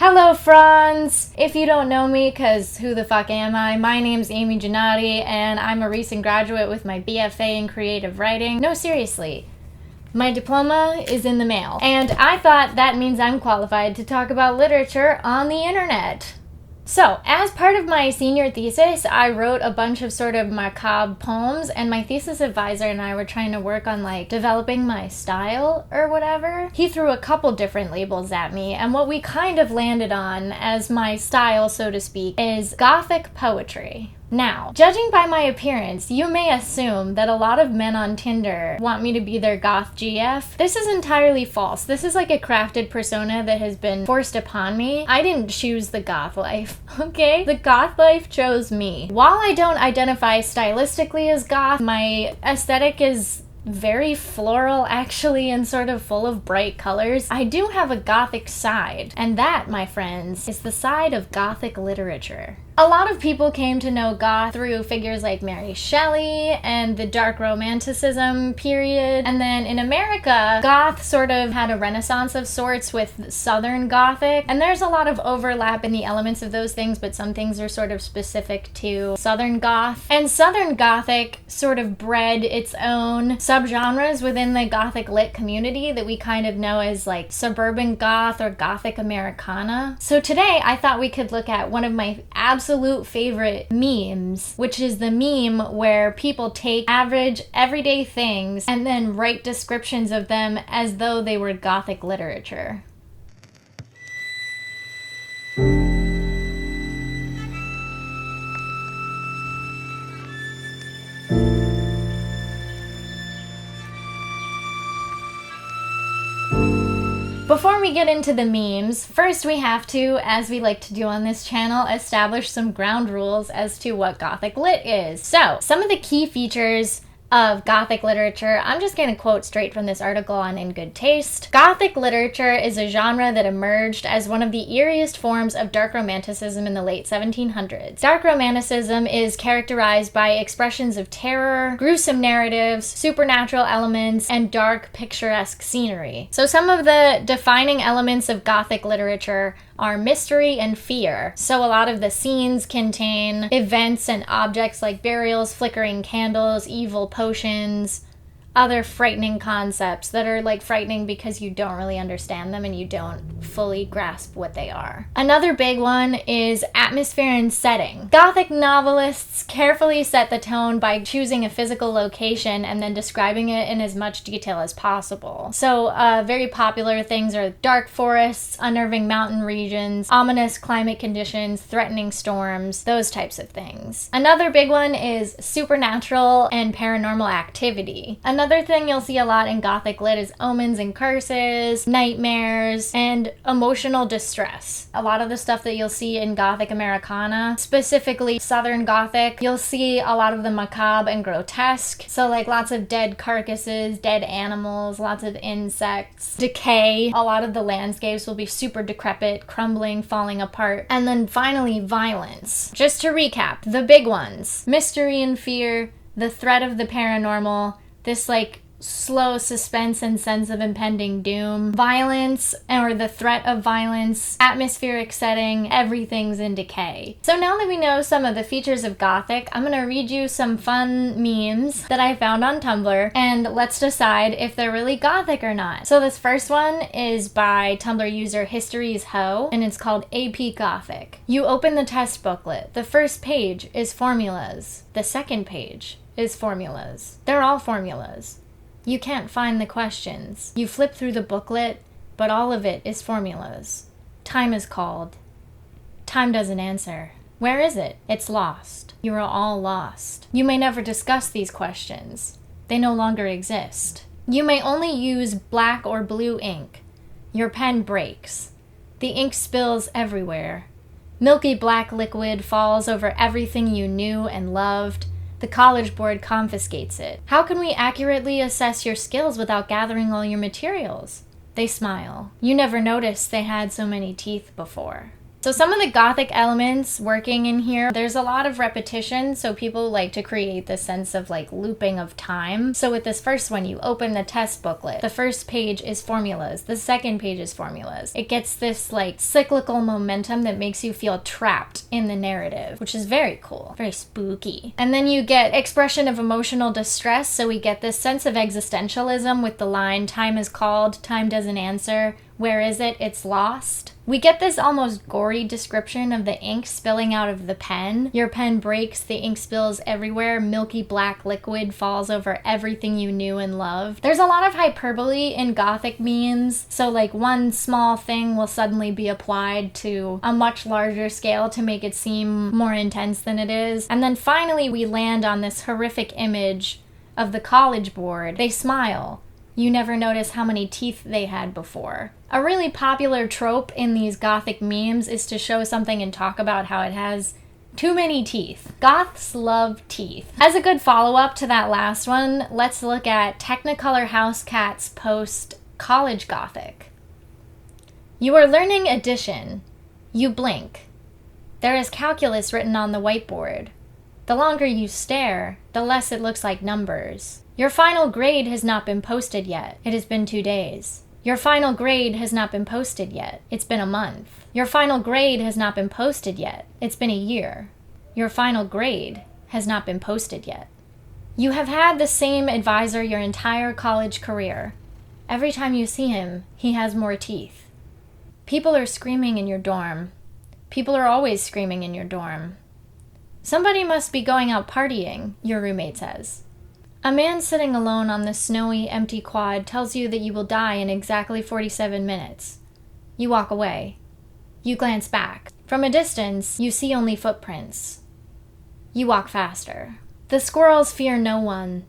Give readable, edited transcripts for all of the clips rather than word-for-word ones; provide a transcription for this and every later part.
Hello, Franz! If you don't know me, cause who the fuck am I? My name's Amy Gennady, and I'm a recent graduate with my BFA in creative writing. No, seriously. My diploma is in the mail, and I thought that means I'm qualified to talk about literature on the internet. So, as part of my senior thesis, I wrote a bunch of sort of macabre poems, and my thesis advisor and I were trying to work on, developing my style or whatever. He threw a couple different labels at me, and what we kind of landed on as my style, so to speak, is Gothic poetry. Now, judging by my appearance, you may assume that a lot of men on Tinder want me to be their goth GF. This is entirely false. This is like a crafted persona that has been forced upon me. I didn't choose the goth life, okay? The goth life chose me. While I don't identify stylistically as goth, my aesthetic is very floral actually and sort of full of bright colors. I do have a gothic side, and that, my friends, is the side of gothic literature. A lot of people came to know goth through figures like Mary Shelley and the dark romanticism period. And then in America, goth sort of had a renaissance of sorts with Southern Gothic. And there's a lot of overlap in the elements of those things, but some things are sort of specific to Southern Goth. And Southern Gothic sort of bred its own subgenres within the Gothic lit community that we kind of know as like suburban goth or Gothic Americana. So today I thought we could look at one of my absolute favorite memes, which is the meme where people take average everyday things and then write descriptions of them as though they were Gothic literature. Before we get into the memes, first we have to, as we like to do on this channel, establish some ground rules as to what Gothic lit is. So, some of the key features of Gothic literature, I'm just going to quote straight from this article on In Good Taste. Gothic literature is a genre that emerged as one of the eeriest forms of dark romanticism in the late 1700s. Dark romanticism is characterized by expressions of terror, gruesome narratives, supernatural elements, and dark, picturesque scenery. So some of the defining elements of Gothic literature are mystery and fear. So a lot of the scenes contain events and objects like burials, flickering candles, evil potions, other frightening concepts that are frightening because you don't really understand them and you don't fully grasp what they are. Another big one is atmosphere and setting. Gothic novelists carefully set the tone by choosing a physical location and then describing it in as much detail as possible. So very popular things are dark forests, unnerving mountain regions, ominous climate conditions, threatening storms, those types of things. Another big one is supernatural and paranormal activity. Another thing you'll see a lot in Gothic lit is omens and curses, nightmares, and emotional distress. A lot of the stuff that you'll see in Gothic Americana, specifically Southern Gothic, you'll see a lot of the macabre and grotesque. So lots of dead carcasses, dead animals, lots of insects, decay. A lot of the landscapes will be super decrepit, crumbling, falling apart. And then finally, violence. Just to recap, the big ones: mystery and fear, the threat of the paranormal, this slow suspense and sense of impending doom, violence or the threat of violence, atmospheric setting, everything's in decay. So now that we know some of the features of Gothic, I'm gonna read you some fun memes that I found on Tumblr, and let's decide if they're really Gothic or not. So this first one is by Tumblr user History's Ho, and it's called AP Gothic. You open the test booklet. The first page is formulas. The second page is formulas. They're all formulas. You can't find the questions. You flip through the booklet, but all of it is formulas. Time is called. Time doesn't answer. Where is it? It's lost. You are all lost. You may never discuss these questions. They no longer exist. You may only use black or blue ink. Your pen breaks. The ink spills everywhere. Milky black liquid falls over everything you knew and loved. The College Board confiscates it. How can we accurately assess your skills without gathering all your materials? They smile. You never noticed they had so many teeth before. So some of the Gothic elements working in here, there's a lot of repetition, so people like to create this sense of like looping of time. So with this first one, you open the test booklet. The first page is formulas. The second page is formulas. It gets this like cyclical momentum that makes you feel trapped in the narrative, which is very cool, very spooky. And then you get expression of emotional distress, so we get this sense of existentialism with the line, time is called, time doesn't answer. Where is it? It's lost. We get this almost gory description of the ink spilling out of the pen. Your pen breaks, the ink spills everywhere, milky black liquid falls over everything you knew and loved. There's a lot of hyperbole in Gothic memes, so like one small thing will suddenly be applied to a much larger scale to make it seem more intense than it is. And then finally we land on this horrific image of the college board. They smile. You never notice how many teeth they had before. A really popular trope in these Gothic memes is to show something and talk about how it has too many teeth. Goths love teeth. As a good follow-up to that last one, let's look at Technicolor House Cat's post College Gothic. You are learning addition. You blink. There is calculus written on the whiteboard. The longer you stare, the less it looks like numbers. Your final grade has not been posted yet. It has been 2 days. Your final grade has not been posted yet. It's been a month. Your final grade has not been posted yet. It's been a year. Your final grade has not been posted yet. You have had the same advisor your entire college career. Every time you see him, he has more teeth. People are screaming in your dorm. People are always screaming in your dorm. Somebody must be going out partying, your roommate says. A man sitting alone on the snowy, empty quad tells you that you will die in exactly 47 minutes. You walk away. You glance back. From a distance, you see only footprints. You walk faster. The squirrels fear no one.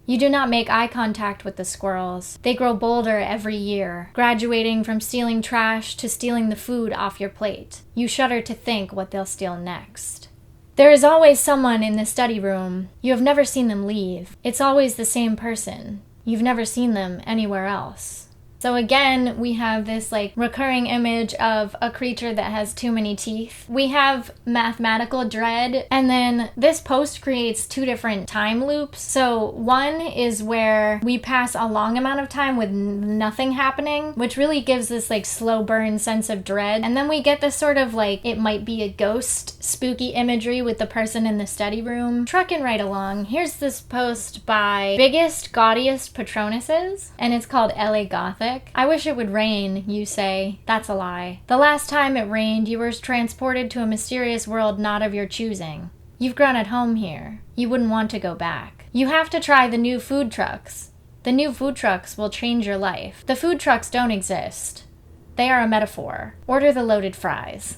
You do not make eye contact with the squirrels. They grow bolder every year, graduating from stealing trash to stealing the food off your plate. You shudder to think what they'll steal next. There is always someone in the study room. You have never seen them leave. It's always the same person. You've never seen them anywhere else. So again, we have this like recurring image of a creature that has too many teeth. We have mathematical dread, and then this post creates 2 different time loops. So one is where we pass a long amount of time with nothing happening, which really gives this like slow burn sense of dread. And then we get this sort of like, it might be a ghost spooky imagery with the person in the study room. Trucking right along, here's this post by Biggest Gaudiest Patronuses, and it's called LA Gothic. I wish it would rain, you say. That's a lie. The last time it rained, you were transported to a mysterious world not of your choosing. You've grown at home here. You wouldn't want to go back. You have to try the new food trucks. The new food trucks will change your life. The food trucks don't exist. They are a metaphor. Order the loaded fries.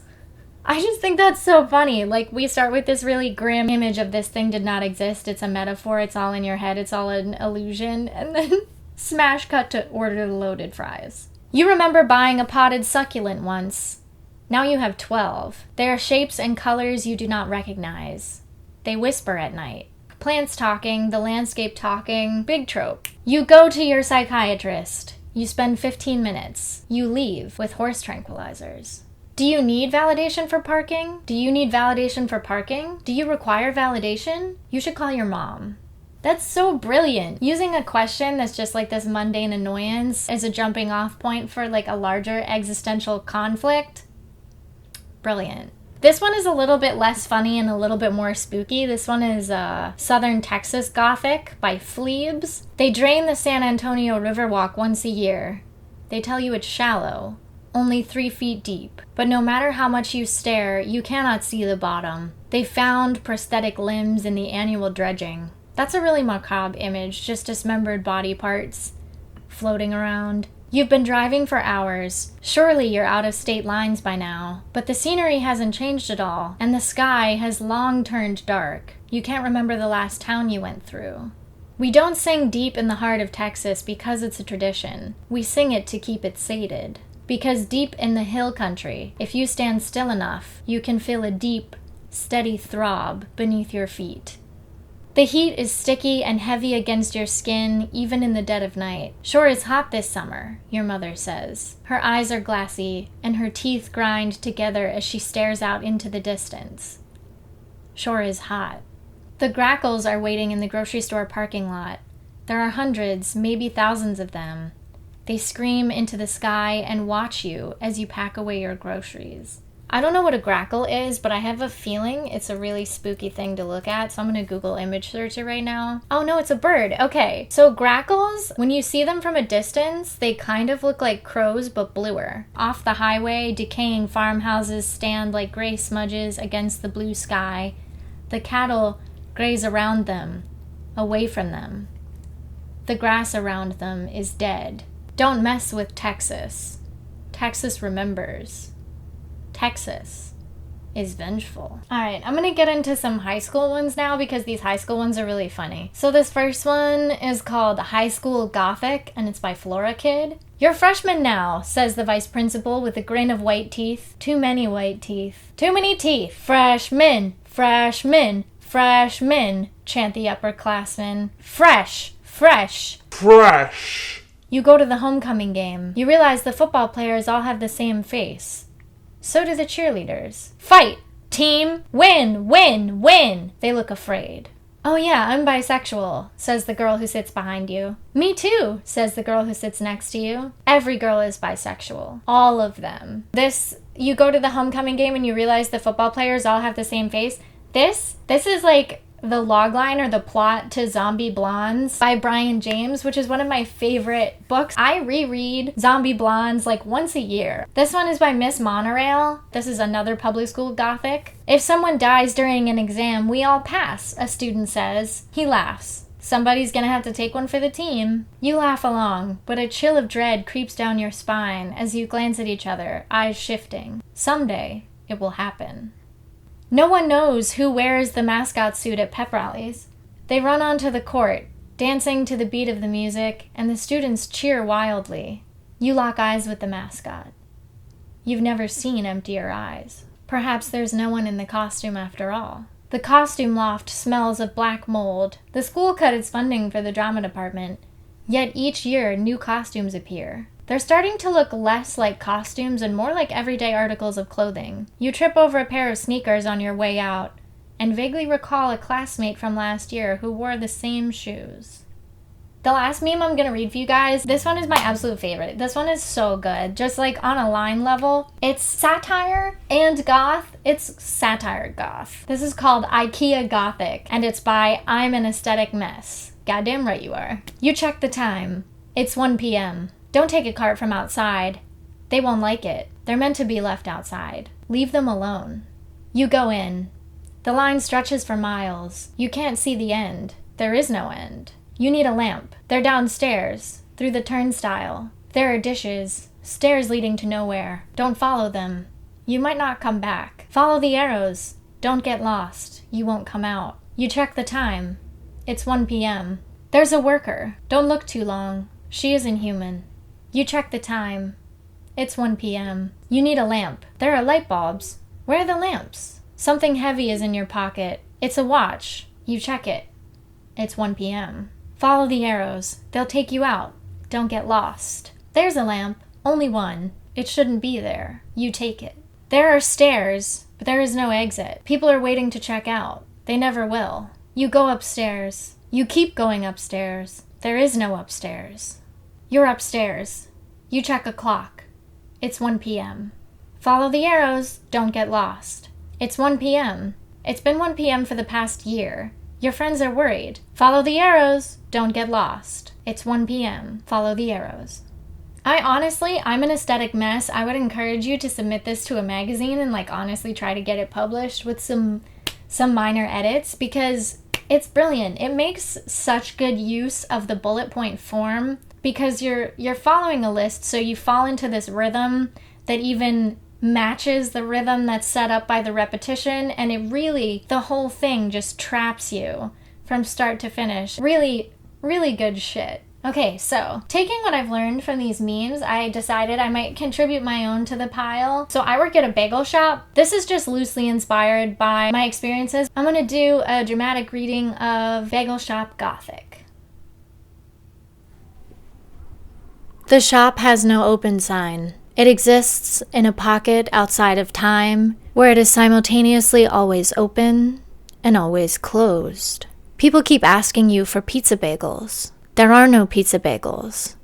I just think that's so funny. Like, we start with this really grim image of this thing did not exist. It's a metaphor. It's all in your head. It's all an illusion. And then smash cut to order the loaded fries. You remember buying a potted succulent once. Now you have 12. They are shapes and colors you do not recognize. They whisper at night. Plants talking, the landscape talking, big trope. You go to your psychiatrist. You spend 15 minutes. You leave with horse tranquilizers. Do you need validation for parking? Do you need validation for parking? Do you require validation? You should call your mom. That's so brilliant. Using a question that's just like this mundane annoyance as a jumping off point for like a larger existential conflict. Brilliant. This one is a little bit less funny and a little bit more spooky. This one is Southern Texas Gothic by Fleebs. They drain the San Antonio Riverwalk once a year. They tell you it's shallow, only 3 feet deep. But no matter how much you stare, you cannot see the bottom. They found prosthetic limbs in the annual dredging. That's a really macabre image, just dismembered body parts floating around. You've been driving for hours. Surely you're out of state lines by now. But the scenery hasn't changed at all, and the sky has long turned dark. You can't remember the last town you went through. We don't sing deep in the heart of Texas because it's a tradition. We sing it to keep it sated. Because deep in the hill country, if you stand still enough, you can feel a deep, steady throb beneath your feet. The heat is sticky and heavy against your skin, even in the dead of night. Sure is hot this summer, your mother says. Her eyes are glassy, and her teeth grind together as she stares out into the distance. Sure is hot. The grackles are waiting in the grocery store parking lot. There are hundreds, maybe thousands of them. They scream into the sky and watch you as you pack away your groceries. I don't know what a grackle is, but I have a feeling it's a really spooky thing to look at, so I'm gonna Google image search it right now. Oh no, it's a bird. Okay, so grackles, when you see them from a distance, they kind of look like crows but bluer. Off the highway, decaying farmhouses stand like gray smudges against the blue sky. The cattle graze around them, away from them. The grass around them is dead. Don't mess with Texas. Texas remembers. Texas is vengeful. All right, I'm gonna get into some high school ones now because these high school ones are really funny. So this first one is called High School Gothic, and it's by Flora Kid. You're freshmen now, says the vice principal with a grin of white teeth. Too many white teeth. Too many teeth. Freshmen, freshmen, freshmen, chant the upperclassmen. Fresh, fresh, fresh. You go to the homecoming game. You realize the football players all have the same face. So do the cheerleaders. Fight! Team! Win! Win! Win! They look afraid. Oh yeah, I'm bisexual, says the girl who sits behind you. Me too, says the girl who sits next to you. Every girl is bisexual. All of them. You go to the homecoming game and you realize the football players all have the same face. This is like the logline or the plot to Zombie Blondes by Brian James, which is one of my favorite books. I reread Zombie Blondes like once a year. This one is by Miss Monorail. This is another public school Gothic. If someone dies during an exam, we all pass, a student says. He laughs. Somebody's gonna have to take one for the team. You laugh along, but a chill of dread creeps down your spine as you glance at each other, eyes shifting. Someday, it will happen. No one knows who wears the mascot suit at pep rallies. They run onto the court, dancing to the beat of the music, and the students cheer wildly. You lock eyes with the mascot. You've never seen emptier eyes. Perhaps there's no one in the costume after all. The costume loft smells of black mold. The school cut its funding for the drama department. Yet each year, new costumes appear. They're starting to look less like costumes and more like everyday articles of clothing. You trip over a pair of sneakers on your way out and vaguely recall a classmate from last year who wore the same shoes. The last meme I'm gonna read for you guys, this one is my absolute favorite. This one is so good, just like on a line level. It's satire and goth. It's satire goth. This is called IKEA Gothic, and it's by I'm an Aesthetic Mess. Goddamn right you are. You check the time. It's 1 p.m. Don't take a cart from outside. They won't like it. They're meant to be left outside. Leave them alone. You go in. The line stretches for miles. You can't see the end. There is no end. You need a lamp. They're downstairs, through the turnstile. There are dishes, stairs leading to nowhere. Don't follow them. You might not come back. Follow the arrows. Don't get lost. You won't come out. You check the time. It's 1 p.m. There's a worker. Don't look too long. She isn't human. You check the time. It's 1 p.m. You need a lamp. There are light bulbs. Where are the lamps? Something heavy is in your pocket. It's a watch. You check it. It's 1 p.m. Follow the arrows. They'll take you out. Don't get lost. There's a lamp. Only one. It shouldn't be there. You take it. There are stairs, but there is no exit. People are waiting to check out. They never will. You go upstairs. You keep going upstairs. There is no upstairs. You're upstairs. You check a clock. It's 1 p.m. Follow the arrows. Don't get lost. It's 1 p.m. It's been 1 p.m. for the past year. Your friends are worried. Follow the arrows. Don't get lost. It's 1 p.m. Follow the arrows. I'm an aesthetic mess. I would encourage you to submit this to a magazine and honestly try to get it published with some minor edits because it's brilliant. It makes such good use of the bullet point form because you're following a list, so you fall into this rhythm that even matches the rhythm that's set up by the repetition, and the whole thing just traps you from start to finish. Really, really good shit. Okay, so taking what I've learned from these memes, I decided I might contribute my own to the pile. So I work at a bagel shop. This is just loosely inspired by my experiences. I'm gonna do a dramatic reading of Bagel Shop Gothic. The shop has no open sign. It exists in a pocket outside of time, where it is simultaneously always open and always closed. People keep asking you for pizza bagels. There are no pizza bagels.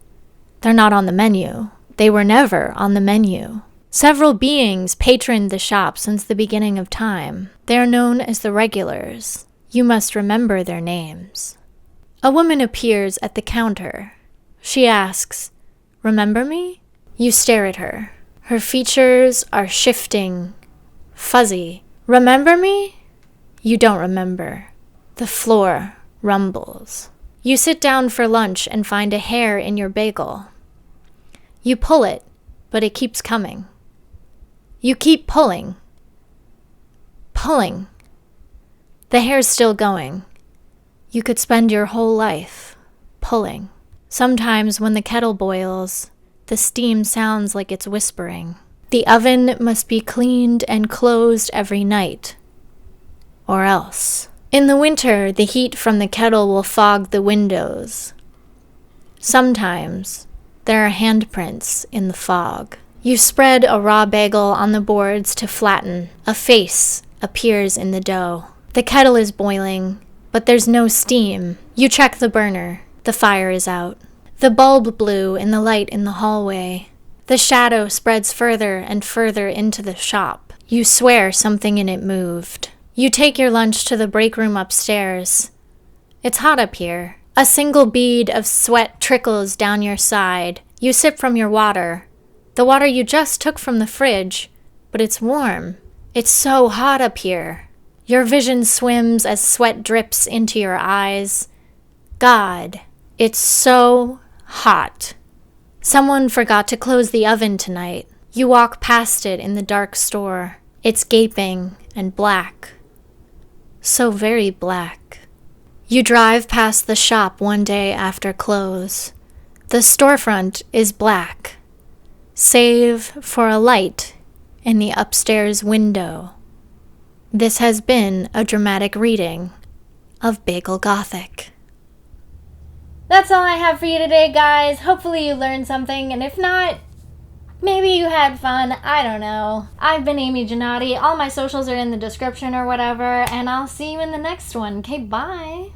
They're not on the menu. They were never on the menu. Several beings patroned the shop since the beginning of time. They are known as the regulars. You must remember their names. A woman appears at the counter. She asks, "Remember me?" You stare at her. Her features are shifting, fuzzy. "Remember me?" You don't remember. The floor rumbles. You sit down for lunch and find a hair in your bagel. You pull it, but it keeps coming. You keep pulling. Pulling. The hair's still going. You could spend your whole life pulling. Sometimes when the kettle boils, the steam sounds like it's whispering. The oven must be cleaned and closed every night, or else. In the winter, the heat from the kettle will fog the windows. Sometimes, there are handprints in the fog. You spread a raw bagel on the boards to flatten. A face appears in the dough. The kettle is boiling, but there's no steam. You check the burner. The fire is out. The bulb blew in the light in the hallway. The shadow spreads further and further into the shop. You swear something in it moved. You take your lunch to the break room upstairs. It's hot up here. A single bead of sweat trickles down your side. You sip from your water. The water you just took from the fridge, but it's warm. It's so hot up here. Your vision swims as sweat drips into your eyes. God, it's so hot. Someone forgot to close the oven tonight. You walk past it in the dark store. It's gaping and black. So very black. You drive past the shop one day after close. The storefront is black, save for a light in the upstairs window. This has been a dramatic reading of Bagel Gothic. That's all I have for you today, guys. Hopefully you learned something, and if not, maybe you had fun. I don't know. I've been Amy Gennady. All my socials are in the description or whatever, and I'll see you in the next one. Okay, bye.